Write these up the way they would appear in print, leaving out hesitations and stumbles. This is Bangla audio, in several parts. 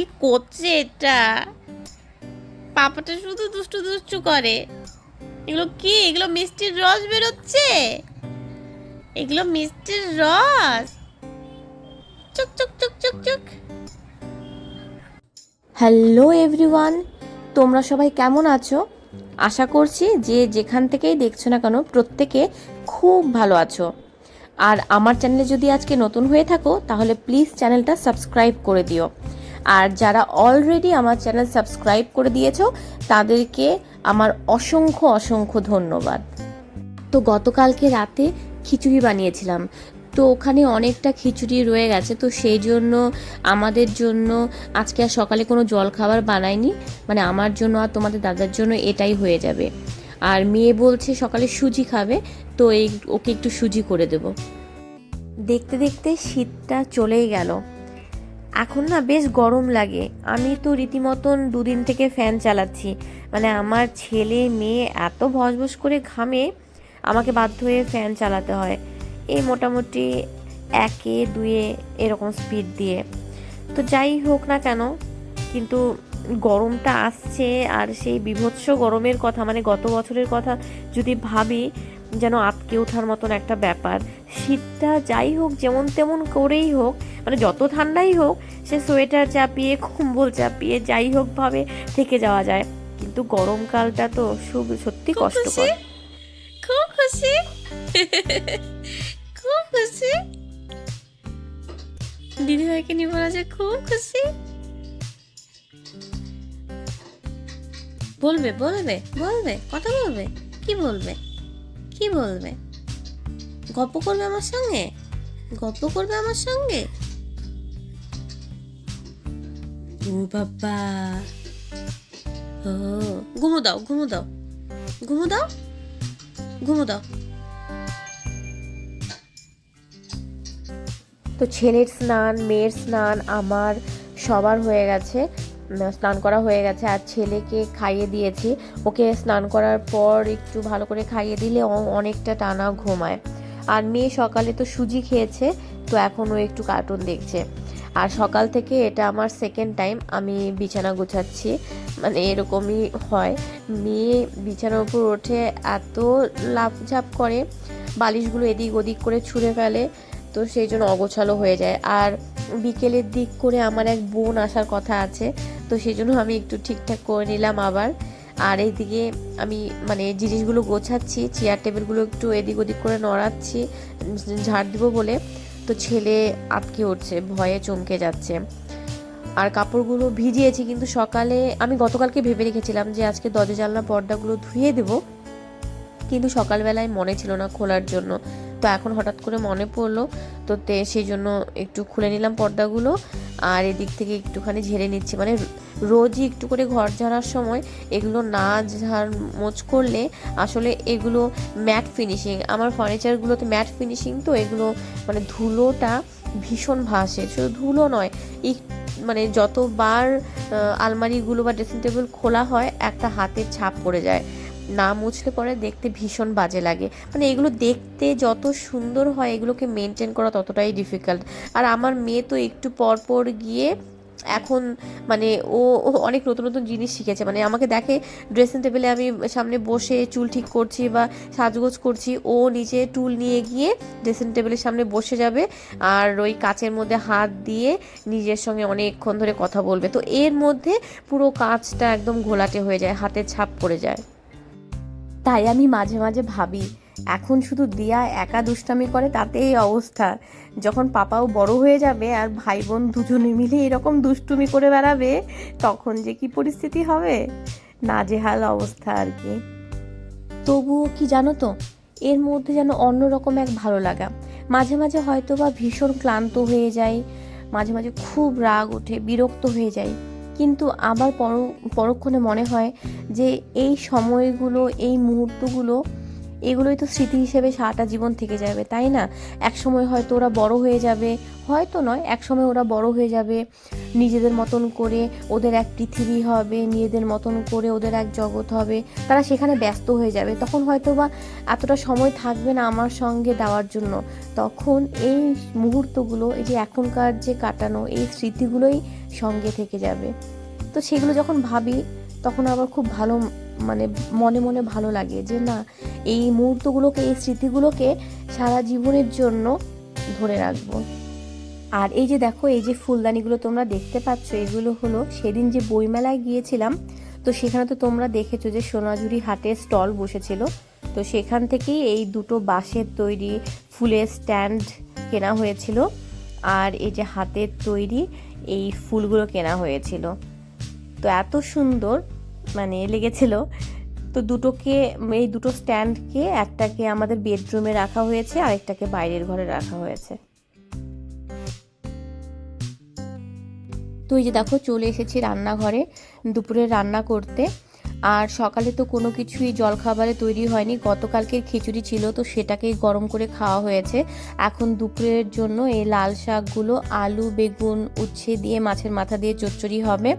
কি করছে এটা? পাপাটা শুধু দুষ্টু দুষ্টু করে। এগুলো কি? এগুলো মিষ্টির রস বেরোচ্ছে। এগুলো মিষ্টির রস। চুক চুক চুক চুক চুক। হ্যালো এভরিওয়ান, তোমরা সবাই কেমন আছো? আশা করছি যে যেখান থেকেই দেখছো না কেন প্রত্যেকে খুব ভালো আছো। আর আমার চ্যানেলে যদি আজকে নতুন হয়ে থাকো তাহলে প্লিজ চ্যানেলটা সাবস্ক্রাইব করে দিও। আর যারা অলরেডি আমার চ্যানেল সাবস্ক্রাইব করে দিয়েছো তাদেরকে আমার অসংখ্য অসংখ্য ধন্যবাদ। তো গতকালকে রাতে খিচুড়ি বানিয়েছিলাম, তো ওখানে অনেকটা খিচুড়ি রয়ে গেছে, তো সেই জন্য আমাদের জন্য আজকে আর সকালে কোনো জলখাবার বানাইনি, মানে আমার জন্য আর তোমাদের দাদার জন্য এটাই হয়ে যাবে। আর মেয়ে বলছে সকালে সুজি খাবে, তো ওকে একটু সুজি করে দেব। দেখতে দেখতে শীতটা চলেই গেল। এখন না বেশ গরম লাগে। আমি তো রীতিমতন দুদিন থেকে ফ্যান চালাচ্ছি, মানে আমার ছেলে মেয়ে এত ভসভস করে ঘামে, আমাকে বাধ্য হয়ে ফ্যান চালাতে হয়। এই মোটামুটি 1 2 এরকম স্পিড দিয়ে। তো যাই হোক না কেন, কিন্তু গরমটা আসছে, আর সেই বীভৎস গরমের কথা, মানে গত বছরের কথা যদি ভাবি, যেন আটকে ওঠার মতন একটা ব্যাপার। শীতটা যাই হোক যেমন তেমন করেই হোক, মানে যত ঠান্ডাই হোক, সে সোয়েটার চাপিয়ে কম্বল চাপিয়ে যাই হোক ভাবে থেকে যাওয়া যায়, কিন্তু গরমকালটা তো সত্যি খুব খুশি, কষ্টকর। খুব খুশি, খুব খুশি। দিদিভাইকে নিয়ে বলা যায় খুব খুশি। বলবে বলবে বলবে কথা বলবে। কি বলবে? কি বলবে? গল্প করবে আমার সঙ্গে? গল্প করবে আমার সঙ্গে? ও বাবা, ও ঘুমো দাও, ঘুমো দাও, ঘুমো দাও, ঘুমো দাও। তো ছেলের স্নান, মেয়ের স্নান, আমার সবার হয়ে গেছে, স্নান করা হয়ে গেছে। আর ছেলেকে খাইয়ে দিয়েছি। ওকে স্নান করার পর একটু ভালো করে খাইয়ে দিলে অনেকটা টানা ঘুমায়। আর মেয়ে সকালে তো সুজি খেয়েছে, তো এখন ও একটু কার্টুন দেখছে। আর সকাল থেকে এটা আমার সেকেন্ড টাইম আমি বিছানা গুছাচ্ছি, মানে এরকমই হয়। মেয়ে বিছানার উপর ওঠে, এত লাফঝাপ করে, বালিশগুলো এদিক ওদিক করে ছুঁড়ে ফেলে, তো সেই জন্য অগোছালো হয়ে যায়। আর বিকেলের দিক করে আমার এক বোন আসার কথা আছে, তো সেই জন্য আমি একটু ঠিকঠাক করে নিলাম আবার। আর এইদিকে আমি মানে জিনিসগুলো গোছাচ্ছি, চেয়ার টেবিলগুলো একটু এদিক ওদিক করে নড়াচ্ছি ঝাড় দিব বলে। তো ছেলে আটকে উঠছে, ভয়ে চমকে যাচ্ছে। আর কাপড়গুলো ভিজিয়েছি, কিন্তু সকালে আমি গতকালকে ভেবে রেখেছিলাম যে আজকে দরজা জানলা পর্দাগুলো ধুয়ে দেবো, কিন্তু সকালবেলায় মনে ছিল না খোলার জন্য। তো এখন হঠাৎ করে মনে পড়লো, তো সেই জন্য একটু খুলে নিলাম পর্দাগুলো। আর এদিক থেকে একটুখানি ঝেড়ে নিচ্ছি, মানে রোজই একটু করে ঘর ঝাড়ার সময় এগুলো না মোছ করলে আসলে এগুলো ম্যাট ফিনিশিং, আমার ফার্নিচারগুলোতে ম্যাট ফিনিশিং, তো এগুলো মানে ধুলোটা ভীষণ ভাসে। শুধু ধুলো নয়, মানে যতবার আলমারিগুলো বা ড্রেসিং টেবিল খোলা হয় একটা হাতের ছাপ পড়ে যায়, না মুছলে পরে দেখতে ভীষণ বাজে লাগে। মানে এগুলো দেখতে যত সুন্দর হয়, এগুলোকে মেনটেন করা ততটাই ডিফিকাল্ট। আর আমার মেয়ে তো একটু পর পর গিয়ে এখন মানে ও অনেক নতুন নতুন জিনিস শিখেছে, মানে আমাকে দেখে ড্রেসিং টেবিলে আমি সামনে বসে চুল ঠিক করছি বা সাজগোজ করছি, ও নিজে টুল নিয়ে গিয়ে ড্রেসিং টেবিলের সামনে বসে যাবে, আর ওই কাচের মধ্যে হাত দিয়ে নিজের সঙ্গে অনেকক্ষণ ধরে কথা বলবে। তো এর মধ্যে পুরো কাচটা একদম ঘোলাটে হয়ে যায়, হাতের ছাপ পড়ে যায়। তাই আমি মাঝে মাঝে ভাবি, এখন শুধু দিয়া একা দুষ্টামি করে তাতে এই অবস্থা, যখন পাপাও বড় হয়ে যাবে আর ভাই বোন দুজনে মিলে এরকম দুষ্টুমি করে বেড়াবে, তখন যে কি পরিস্থিতি হবে, নাজেহাল অবস্থা আর কি। তবুও কি জানো তো, এর মধ্যে যেন অন্যরকম এক ভালো লাগা। মাঝে মাঝে হয়তো বা ভীষণ ক্লান্ত হয়ে যায়, মাঝে মাঝে খুব রাগ ওঠে, বিরক্ত হয়ে যায়, কিন্তু আবার পরক্ষণে মনে হয় যে এই সময়গুলো, এই মুহূর্তগুলো, এগুলোই তো স্মৃতি হিসেবে সারাটা জীবন থেকে যাবে, তাই না? এক সময় হয়তো ওরা বড় হয়ে যাবে, হয়তো নয়, এক সময় ওরা বড় হয়ে যাবে, নিজেদের মতন করে ওদের এক পৃথিবী হবে, নিজেদের মতন করে ওদের এক জগৎ হবে, তারা সেখানে ব্যস্ত হয়ে যাবে, তখন হয়তো বা এতটা সময় থাকবে না আমার সঙ্গে দেওয়ার জন্য। তখন এই মুহূর্তগুলো, এই যে এখনকার যে কাটানো এই স্মৃতিগুলোই সঙ্গে থেকে যাবে। তো সেগুলো যখন ভাবি তখন আবার খুব ভালো, মানে মনে মনে ভালো লাগে যে না, এই মুহূর্তগুলোকে, এই স্মৃতিগুলোকে সারা জীবনের জন্য ধরে রাখবো। আর এই যে দেখো, এই যে ফুলদানিগুলো তোমরা দেখতে পাচ্ছ, এগুলো হলো সেদিন যে বইমেলায় গিয়েছিলাম, তো সেখানে তো তোমরা দেখেছো যে সোনাঝুরি হাটে স্টল বসেছিল, তো সেখান থেকেই এই দুটো বাঁশের তৈরি ফুলের স্ট্যান্ড কেনা হয়েছিল, আর এই যে হাতের তৈরি এই ফুলগুলো কেনা হয়েছিল। তো এত সুন্দর মানে লেগেছিল। তো দুটোকে, এই দুটো স্ট্যান্ডকে, একটাকে আমাদের বেডরুমে রাখা হয়েছে, আরেকটাকে বাইরের ঘরে রাখা হয়েছে। তো এই যে দেখো, চলে এসেছি রান্নাঘরে দুপুরে রান্না করতে। আর সকালে তো কোনো কিছুই জলখাবারে তৈরি হয়নি, গতকালকের খিচুড়ি ছিল, তো সেটাকেই গরম করে খাওয়া হয়েছে। এখন দুপুরের জন্য এই লাল শাকগুলো আলু, বেগুন, উচ্ছে দিয়ে, মাছের মাথা দিয়ে চচ্চড়ি হবে।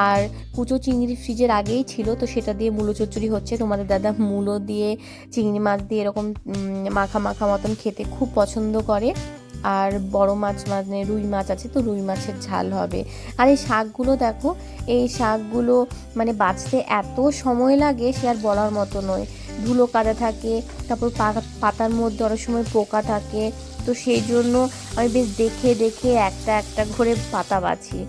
আর কুচো চিংড়ি ফ্রিজের আগেই ছিল, তো সেটা দিয়ে মূলো চচ্চড়ি হচ্ছে। তোমাদের দাদা মূলো দিয়ে, চিংড়ি মাছ দিয়ে এরকম মাখা মাখা মতন খেতে খুব পছন্দ করে। আর বড় মাছ, মানে রুই মাছ আছে, তো রুই মাছের ঝাল হবে। আর এই শাকগুলো দেখো, এই শাকগুলো মানে বাছতে এত সময় লাগে সে আর বলার মতো নয়। ধুলো কাদা থাকে, তারপর পাতার মধ্যে অনেক সময় পোকা থাকে, তো সেই জন্য আমি বেশ দেখে দেখে একটা একটা করে পাতা বাছি।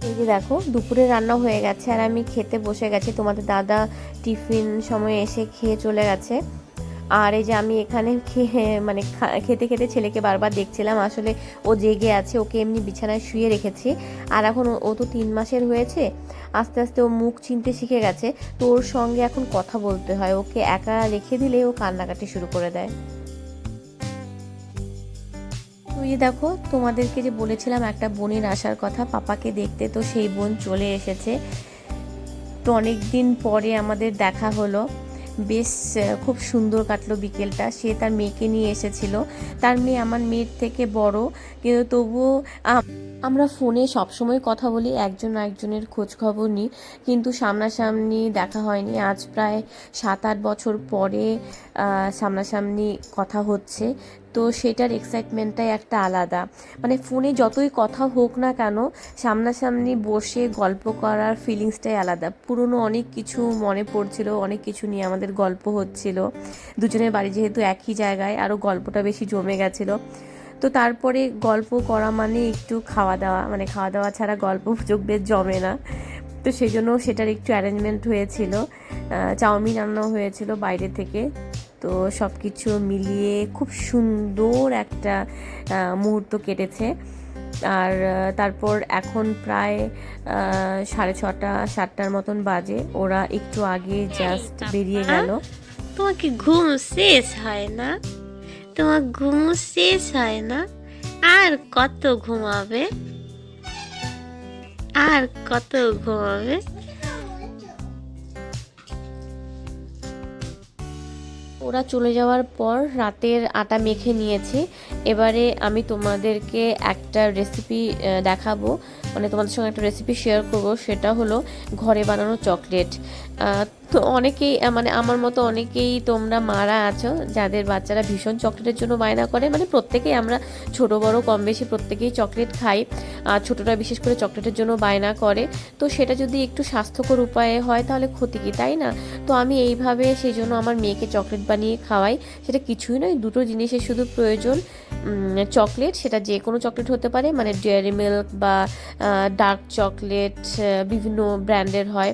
এই যে দেখো, দুপুরে রান্না হয়ে গেছে আর আমি খেতে বসে গেছি। তোমাদের দাদা টিফিন সময়ে এসে খেয়ে চলে গেছে। আর এই যে আমি এখানে খেয়ে, মানে খেতে খেতে ছেলেকে বারবার দেখছিলাম। আসলে ও জেগে আছে, ওকে এমনি বিছানায় শুয়ে রেখেছি। আর এখন ও তো 3 মাসের হয়েছে, আস্তে আস্তে ও মুখ চিনতে শিখে গেছে, তো ওর সঙ্গে এখন কথা বলতে হয়। ওকে একা রেখে দিলে ও কান্নাকাটি শুরু করে দেয়। তো এই দেখো, তোমাদেরকে যে বলেছিলাম একটা বোনের আসার কথা পাপাকে দেখতে, তো সেই বোন চলে এসেছে। তো অনেক দিন পরে আমাদের দেখা হলো, বেশ খুব সুন্দর কাটলো বিকেলটা। সে তার মেয়েকে নিয়ে এসেছিল, তার মেয়ে আমার মেয়ের থেকে বড়, কিন্তু তবুও আমরা ফোনে সবসময় কথা বলি, একজন আরেকজনের খোঁজ খবর নিই, কিন্তু সামনাসামনি দেখা হয়নি। আজ প্রায় 7-8 বছর পরে সামনাসামনি কথা হচ্ছে, তো সেটার এক্সাইটমেন্টটাই একটা আলাদা। মানে ফোনে যতই কথা হোক না কেন, সামনাসামনি বসে গল্প করার ফিলিংসটাই আলাদা। পুরনো অনেক কিছু মনে পড়ছিল, অনেক কিছু নিয়ে আমাদের গল্প হচ্ছিল। দুজনের বাড়ি যেহেতু একই জায়গায়, আরও গল্পটা বেশি জমে গেছিলো। তো তারপরে গল্প করা মানে একটু খাওয়া দাওয়া, মানে খাওয়া দাওয়া ছাড়া গল্প যোগ বেশ জমে না, তো সেই জন্য সেটার একটু অ্যারেঞ্জমেন্ট হয়েছিল। চাউমিন আনানো হয়েছিল বাইরে থেকে। তো সব কিছু মিলিয়ে খুব সুন্দর একটা মুহূর্ত কেটেছে। আর তারপর এখন প্রায় 6:30-7টার মতন বাজে, ওরা একটু আগে জাস্ট বেরিয়ে গেল। তোমাকে ঘুম শেষ হয় না? তোমার ঘুম শেষ হয় না? আর কত ঘুমাবে? আর কত ঘুমাবে? ওরা চলে যাওয়ার পর রাতের আটা মেখে নিয়েছি। এবারে আমি তোমাদেরকে একটা রেসিপি দেখাবো, মানে তোমাদের সঙ্গে একটা রেসিপি শেয়ার করবো। সেটা হলো ঘরে বানানো চকলেট। তো অনেকেই, মানে আমার মতো অনেকেই তোমরা মারা আছো যাদের বাচ্চারা ভীষণ চকলেটের জন্য বায়না করে। মানে প্রত্যেকেই, আমরা ছোট বড় কম বেশি প্রত্যেকেই চকলেট খাই, আর ছোটরা বিশেষ করে চকলেটের জন্য বায়না করে। তো সেটা যদি একটু স্বাস্থ্যকর উপায়ে হয় তাহলে ক্ষতি কি, তাই না? তো আমি এইভাবে সেই জন্য আমার মেয়েকে চকলেট বানিয়ে খাওয়াই। সেটা কিছুই নয়, দুটো জিনিসের শুধু প্রয়োজন। চকলেট, সেটা যে কোনো চকলেট হতে পারে, মানে ডেয়ারি মিল্ক বা ডার্ক চকলেট, বিভিন্ন ব্র্যান্ডের হয়।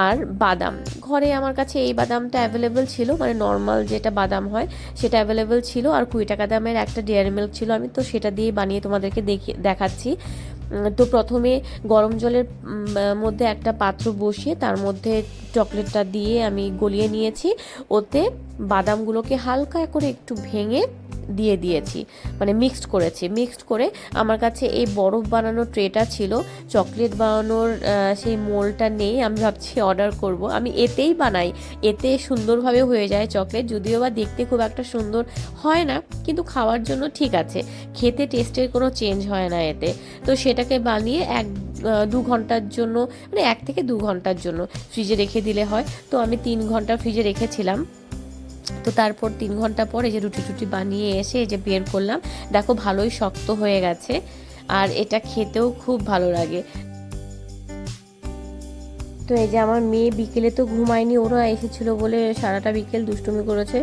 আর বাদাম, ঘরে আমার কাছে এই বাদামটা অ্যাভেলেবেল ছিল, মানে নর্মাল যেটা বাদাম হয় সেটা অ্যাভেলেবেল ছিল। আর 20 টাকা দামের একটা ডেয়ারি মিল্ক ছিল, আমি তো সেটা দিয়ে বানিয়ে তোমাদেরকে দেখাচ্ছি। তো প্রথমে গরম জলের মধ্যে একটা পাত্র বসিয়ে তার মধ্যে চকলেটটা দিয়ে আমি গলিয়ে নিয়েছি। ওতে বাদামগুলোকে হালকা করে একটু ভেঙে দিয়ে দিয়েছি, মানে মিক্সড করেছি। মিক্সড করে আমার কাছে এই বরফ বানানোর ট্রেটা ছিল, চকলেট বানানোর সেই মোলটা নেই। আমি ভাবছি অর্ডার করব। আমি এতেই বানাই, এতে সুন্দরভাবে হয়ে যায় চকলেট, যদিও বা দেখতে খুব একটা সুন্দর হয় না, কিন্তু খাওয়ার জন্য ঠিক আছে, খেতে টেস্টের কোনো চেঞ্জ হয় না এতে। তো সেটাকে বানিয়ে 1-2 ঘন্টার জন্য, মানে 1 থেকে 2 ঘন্টার জন্য ফ্রিজে রেখে দিলে হয়। তো আমি 3 ঘন্টা ফ্রিজে রেখেছিলাম। তো তারপর 3 ঘন্টা পরে যে রুটি বানিয়ে এসে যে বের করলাম, দেখো ভালোই শক্ত হয়ে গেছে। আর এটা খেতেও খুব ভালো লাগে। তো এই যে আমার মেয়ে বিকেলে তো ঘুমায়নি, ওরা এসেছিলো বলে সারাটা বিকেল দুষ্টুমি করেছে।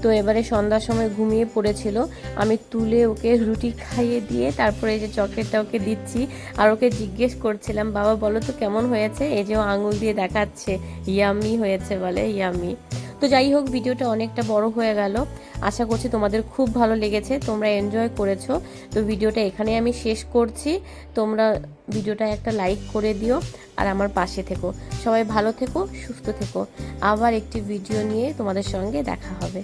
তো এবারে সন্ধ্যার সময় ঘুমিয়ে পড়েছিল, আমি তুলে ওকে রুটি খাইয়ে দিয়ে তারপরে এই যে চকলেটটা ওকে দিচ্ছি। আর ওকে জিজ্ঞেস করছিলাম, বাবা বলো তো কেমন হয়েছে? এই যে ও আঙুল দিয়ে দেখাচ্ছে, ইয়ামি হয়েছে বলে, ইয়ামি। তো যাই হোক, ভিডিওটা অনেকটা বড় হয়ে গেল। আশা করছি তোমাদের খুব ভালো লেগেছে, তোমরা এনজয় করেছো। তো ভিডিওটা এখানে আমি শেষ করছি। তোমরা ভিডিওটা একটা লাইক করে দিও আর আমার পাশে থেকো। সবাই ভালো থেকো, সুস্থ থেকো। আবার একটি ভিডিও নিয়ে তোমাদের সঙ্গে দেখা হবে।